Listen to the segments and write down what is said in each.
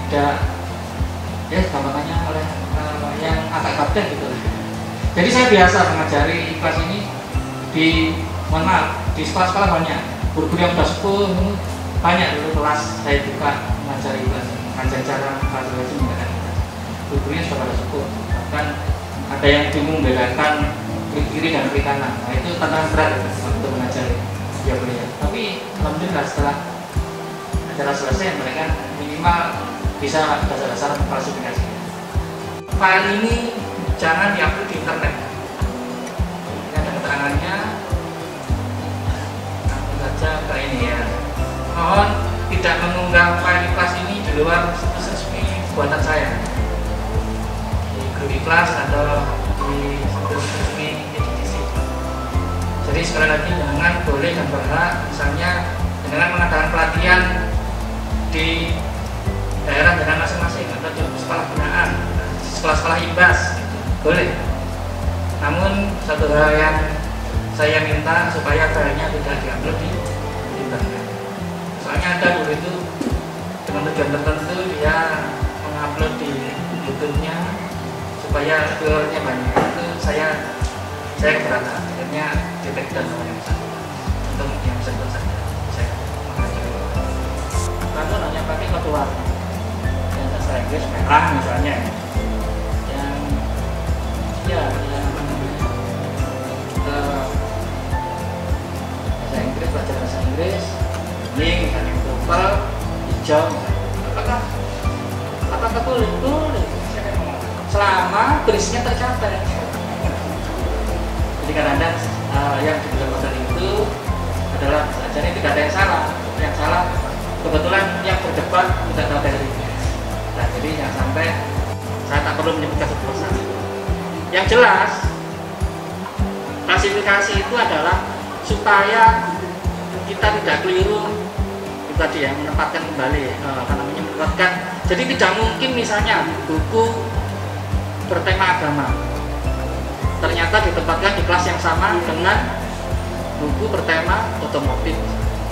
tidak ya gampangannya oleh yang agak kapten gitu. Jadi saya biasa mengajari ikhlas ini di mohon maaf di sekolah-sekolah banyak guru-guru yang sudah sepuh banyak dulu kelas saya buka mengajari ikhlas, mengajari cara kalkulasi menggunakan guru-gurunya sudah pada sepuh, bahkan ada yang bingung membedakan klik kiri dan klik kanan. Nah itu tantangan berat ya, untuk mengajari dia beliau. Tapi alhamdulillah setelah acara selesai mereka minimal bisa dasar-dasar klasifikasi. File ini jangan diupload di internet. Ini ada keterangannya. Langsung saja ke ini ya. Mohon tidak mengunggah file ikhlas ini di luar situs resmi buatan saya. Di grup ikhlas atau di situs resmi EDTC. Jadi sekali lagi jangan boleh dan berhak misalnya dengan mengadakan pelatihan di daerah dengan masing-masing atau di sekolah binaan, sekolah-sekolah IBAS boleh. Namun satu hal yang saya minta supaya filenya tidak diupload di internet. Soalnya ada guru itu dengan tujuan tertentu dia mengupload di YouTube-nya supaya viewernya banyak. Itu saya keberatan. Akhirnya di-take down oleh yang bersangkutan. Untuk yang bersangkutan saja saya mengajari. Lalu hanya pakai kode warna. Yang bahasa Inggris merah misalnya. Bahasa Inggris, belajar bahasa Inggris, kuning, misalnya TOEFL, hijau, apakah boleh? Boleh, selama tulisnya tercapai. Jadi kadang-kadang yang dibilang modal itu adalah ajarnya tidak ada yang salah. Yang salah kebetulan yang berdebat tidak tahu dari ini. Nah, jadi jangan sampai saya tak perlu menyebutkan satu persatu. Yang jelas klasifikasi itu adalah supaya kita tidak keliru itu tadi ya, menempatkan kembali menempatkan. Jadi tidak mungkin misalnya buku bertema agama ternyata ditempatkan di kelas yang sama dengan buku bertema otomotif.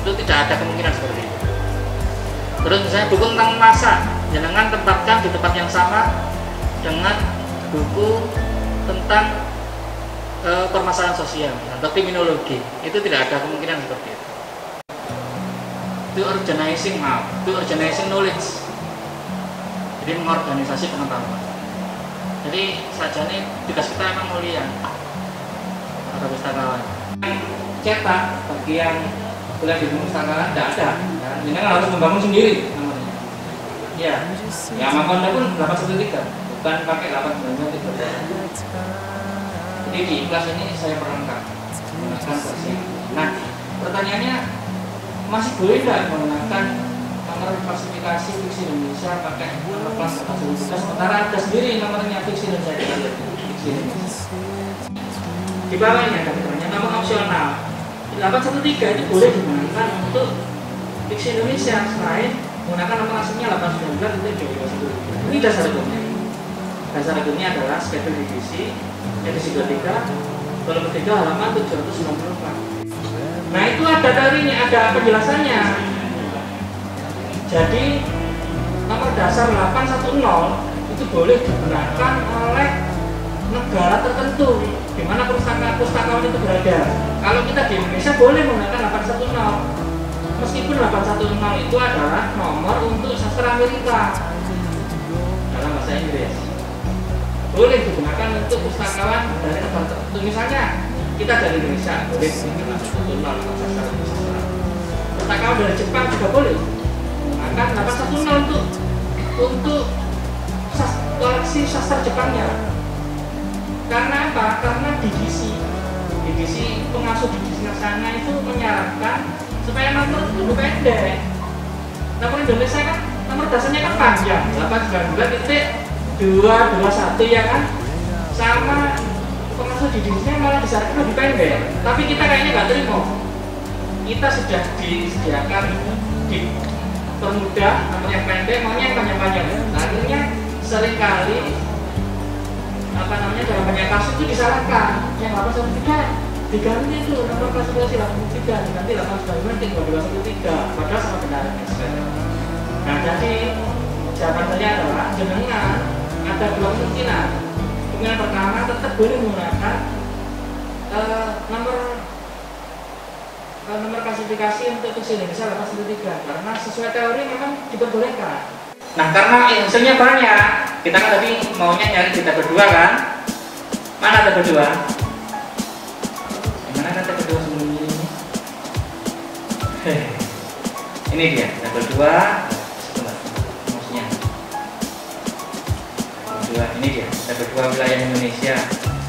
Itu tidak ada kemungkinan seperti itu. Terus misalnya buku tentang masak jangan tempatkan di tempat yang sama dengan buku tentang permasalahan sosial atau kriminologi. Itu tidak ada kemungkinan seperti itu. Itu organizing knowledge. Jadi mengorganisasi pengetahuan. Jadi saja nih tugas kita memang mulia ada pustakawan. Cetak bagi yang kuliah di pustakawan tidak ada. Ini kan harus membangun sendiri namanya. Ya, yang Makonda pun 813 bukan pakai 893. Jadi di ikhlas ini saya perangkat menggunakan versi. Nah, pertanyaannya masih boleh nggak menggunakan nomor klasifikasi fiksi Indonesia pakai nomor kelas 813? Sementara ada sendiri nomornya fiksi Indonesia fiksi Indonesia. Di bawahnya ada keterangan nomor opsional 813 itu boleh digunakan untuk fiksi Indonesia selain menggunakan nomor aslinya 819 itu juga 213. Ini dasar hukumnya. Dasar hukumnya adalah schedule divisi edisi 23 volume 3 halaman 794. Nah itu ada dari ini, ada penjelasannya. Jadi nomor dasar 810 itu boleh digunakan oleh negara tertentu di mana pustakawan itu berada. Kalau kita di Indonesia boleh menggunakan 810 meskipun 810 itu adalah nomor untuk sastra Amerika dalam bahasa Inggris. Boleh digunakan untuk pustakawan dari negara tertentu. Misalnya kita dari Indonesia boleh menggunakan 810 pustakawan dari Jepang juga boleh menggunakan 810 untuk koleksi sastra Jepangnya. Karena apa? Karena divisi pengasuh divisi sana itu menyarankan supaya nomor itu pendek. Nomor Indonesia kan nomor dasarnya kan panjang 819.221 ya kan, sama pengasuh divisinya malah disarankan lebih pendek. Tapi kita kayaknya nggak terima. Kita sudah disediakan dipermudah nomor yang pendek, maunya yang panjang-panjang. Nah, akhirnya seringkali dalam banyak kasus itu disalahkan. Yang 813 diganti itu nomor klasifikasi 813 diganti 819.213 padahal sama benarnya. Nah, jadi jawaban saya adalah jenengan ada dua kemungkinan. Kemungkinan pertama tetap boleh menggunakan nomor klasifikasi untuk kesini, misal 813, karena sesuai teori memang diperbolehkan. Nah, karena hasilnya banyak, kita kan tadi maunya nyari kita berdua kan? Mana ada berdua? Mana ada berdua sembunyi ini? Ini dia, tabel 2. Maksudnya ini dia, tabel 2 wilayah Indonesia.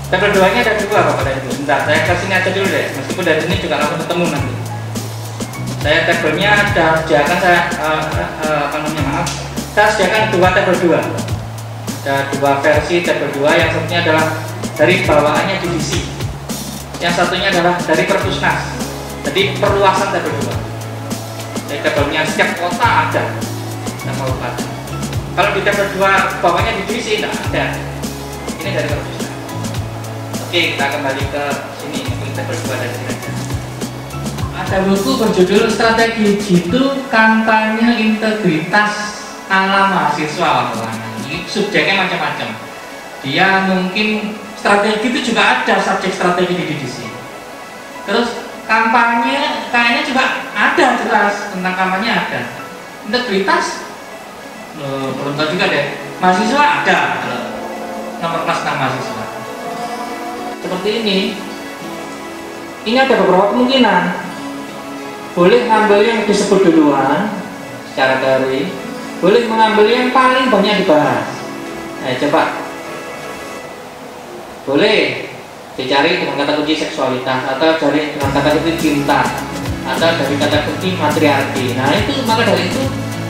Tabel 2 nya ada 2 Bapak dan Ibu. Bentar, saya ke sini aja dulu deh, meskipun dari sini juga langsung ketemu nanti. Saya tabelnya ada sediakan, saya maaf, saya sediakan 2 tabel 2. Ada 2 versi tabel 2, yang satunya adalah dari bawaannya divisi, yang satunya adalah dari Perpusnas. Jadi perluasan tabel 2. Jadi tabelnya setiap kota ada nama kabupaten. Kalau di tabel 2 bawahnya divisi tidak ada. Ini dari Perpusnas. Oke, kita kembali ke sini, kita berdua dari sini aja. Ada buku berjudul Strategi Jitu Kampanye Integritas ala Mahasiswa. Ini subjeknya macam-macam. Dia mungkin strategi itu juga ada subjek strategi di sini. Terus kampanye kayaknya juga ada, jelas tentang kampanye ada. Integritas belum tahu juga deh. Mahasiswa ada, nomor kelas tentang mahasiswa. Seperti ini ada beberapa kemungkinan. Boleh ngambil yang disebut duluan secara teori, boleh mengambil yang paling banyak dibahas. Coba boleh dicari dengan kata kunci seksualitas, atau cari dengan kata kunci cinta, atau dari kata kunci matriarki. Nah itu, maka dari itu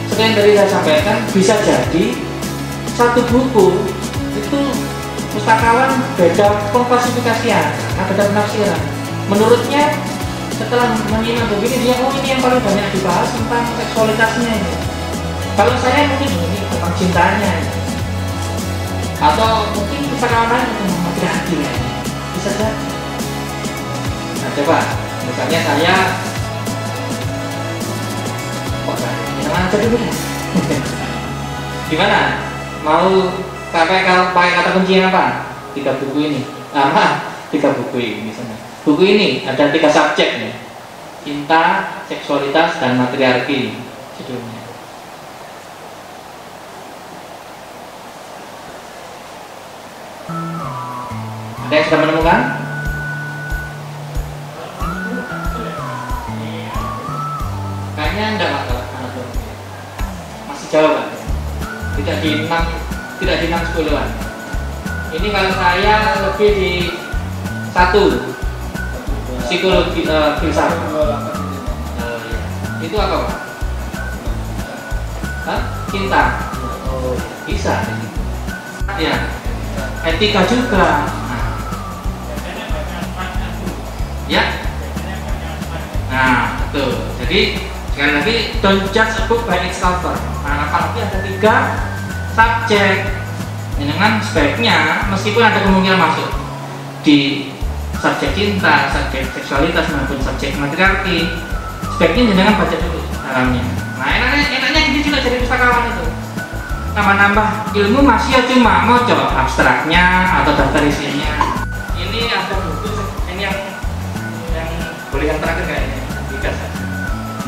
seperti yang tadi saya sampaikan, bisa jadi satu buku itu pustakawan beda pengklasifikasian, beda penafsiran. Menurutnya setelah menyimak begini, dia ini yang paling banyak dibahas tentang seksualitasnya ini. Kalau saya mungkin ini tentang cintanya ini. Atau mungkin pustakawan lain tentang matriarki ya. Bisa jadi. Nah coba, misalnya saya jangan aja dulu ya. Gimana? Mau pakai kata kunci apa? 3 buku ini. Apa? 3 buku ini misalnya. Buku ini ada 3 subjek nih. Cinta, seksualitas, dan matriarki judulnya. Ada yang sudah menemukan? Kayaknya enggak Pak, masih jauh Pak. Tidak di 6-10-an. Ini kalau saya lebih di 1 psikologi filsafat. Itu apa Pak? Hah? Cinta. Oh, bisa. Ya. Etika juga. Ya. Nah, betul. Jadi sekali lagi, don't judge a book by its cover. Nah, apalagi ada 3 subjek, dengan sebaiknya meskipun ada kemungkinan masuk di subjek cinta, subjek seksualitas maupun subjek matriarki, sebaiknya jangan baca dulu dalamnya. Nah, enaknya gini juga jadi pustakawan itu. Nambah-nambah ilmu masih ya cuma moco abstraknya atau daftar isinya. Ini ada buku, ini yang boleh yang terakhir kayaknya, tiga saja.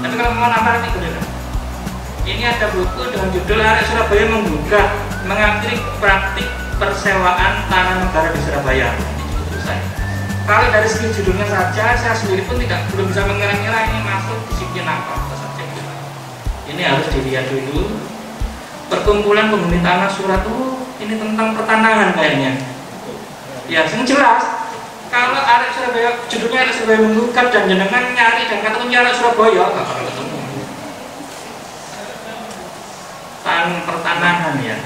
Tapi kalau mau nambah nanti boleh. Ini ada buku dengan judul Arek Surabaya Menggugah Mengakhiri Praktik Persewaan Tanah Negara di Surabaya. Ini selesai. Kalau dari segi judulnya saja, saya sendiri pun belum bisa mengira-ngira ini masuk disiplin apa atau subjek. Ini harus dilihat dulu. Perkumpulan penghuni tanah surat, ini tentang pertanahan kayaknya. Ya, yang jelas. Kalau Arek Surabaya, judulnya Arek Surabaya Menggugah dan jenengan nyari dan kata kunci Arek Surabaya, nggak bakal ketemu. Pertanahan ya.